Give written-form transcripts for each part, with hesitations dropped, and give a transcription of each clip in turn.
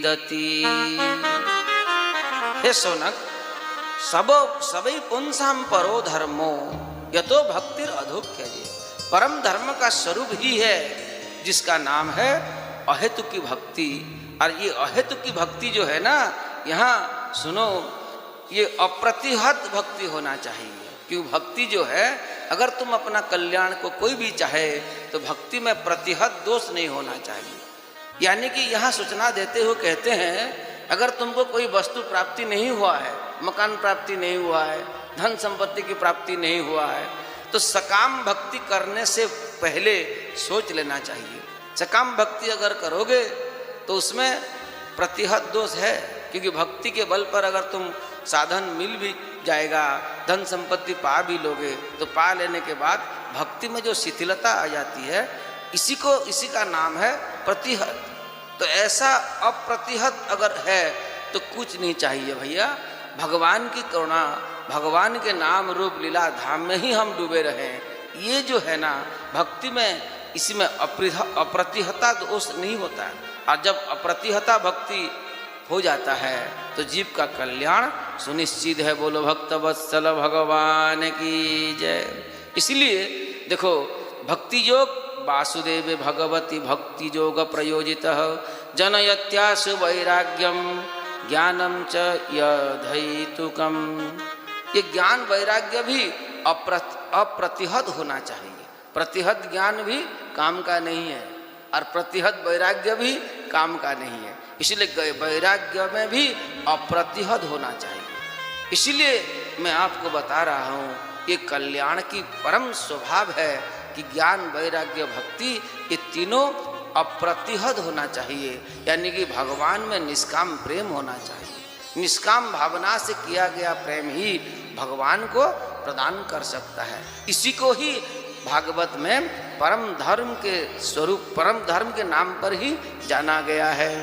विदति। हे सोनक, सबै पुंसाम परो धर्मो यतो भक्तिर अधोक्ष्यजे। परम धर्म का स्वरूप ही है जिसका नाम है अहेतु की भक्ति। और ये अहेतु की भक्ति जो है ना, यहाँ सुनो, ये अप्रतिहत भक्ति होना चाहिए। क्योंकि भक्ति जो है, अगर तुम अपना कल्याण को कोई भी चाहे तो भक्ति में प्रतिहत दोष नहीं होना चाहिए। यानी कि यहाँ सूचना देते हुए कहते हैं, अगर तुमको कोई वस्तु प्राप्ति नहीं हुआ है, मकान प्राप्ति नहीं हुआ है, धन संपत्ति की प्राप्ति नहीं हुआ है, तो सकाम भक्ति करने से पहले सोच लेना चाहिए। सकाम भक्ति अगर करोगे तो उसमें प्रतिहत दोष है। क्योंकि भक्ति के बल पर अगर तुम साधन मिल भी जाएगा, धन संपत्ति पा भी लोगे, तो पा लेने के बाद भक्ति में जो शिथिलता आ जाती है, इसी का नाम है प्रतिहत। तो ऐसा अप्रतिहत अगर है तो कुछ नहीं चाहिए भैया। भगवान की करुणा, भगवान के नाम रूप लीला धाम में ही हम डूबे रहें, ये जो है ना भक्ति में, इसी में अप्रतिहता दोष नहीं होता। और जब अप्रतिहता भक्ति हो जाता है तो जीव का कल्याण सुनिश्चित है। बोलो भक्त वत्सल भगवान की जय। इसलिए देखो, भक्ति योग वासुदेव भगवती भक्ति योग प्रयोजित जनयत्यासु वैराग्यम ज्ञानम च यधैतुकम। ये ज्ञान वैराग्य भी अप्रतिहत होना चाहिए। प्रतिहत ज्ञान भी काम का नहीं है और प्रतिहत वैराग्य भी काम का नहीं है। इसलिए वैराग्य में भी अप्रतिहत होना चाहिए। इसलिए मैं आपको बता रहा हूँ, ये कल्याण की परम स्वभाव है कि ज्ञान वैराग्य भक्ति ये तीनों अप्रतिहत होना चाहिए। यानी कि भगवान में निष्काम प्रेम होना चाहिए। निष्काम भावना से किया गया प्रेम ही भगवान को प्रदान कर सकता है। इसी को ही भागवत में परम धर्म के स्वरूप, परम धर्म के नाम पर ही जाना गया है।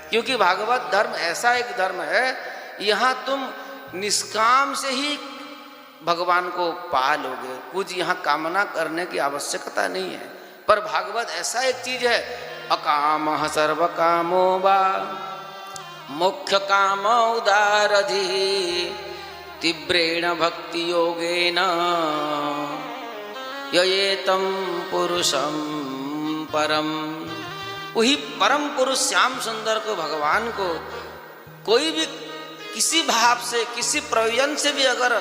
क्योंकि भागवत धर्म ऐसा एक धर्म है, यहाँ तुम निष्काम से ही भगवान को पा लोगे। कुछ यहाँ कामना करने की आवश्यकता नहीं है। पर भागवत ऐसा एक चीज है, अकामः सर्व कामो वा मोक्ष काम उदारधि तीव्रेण भक्ति योगेन ययेतं पुरुषं परम। वही परम पुरुष श्याम सुंदर को, भगवान को कोई भी किसी भाव से, किसी प्रयोजन से भी अगर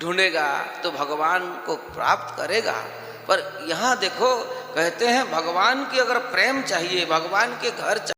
ढूंढेगा तो भगवान को प्राप्त करेगा। पर यहाँ देखो, कहते हैं भगवान की अगर प्रेम चाहिए, भगवान के घर चाहिए,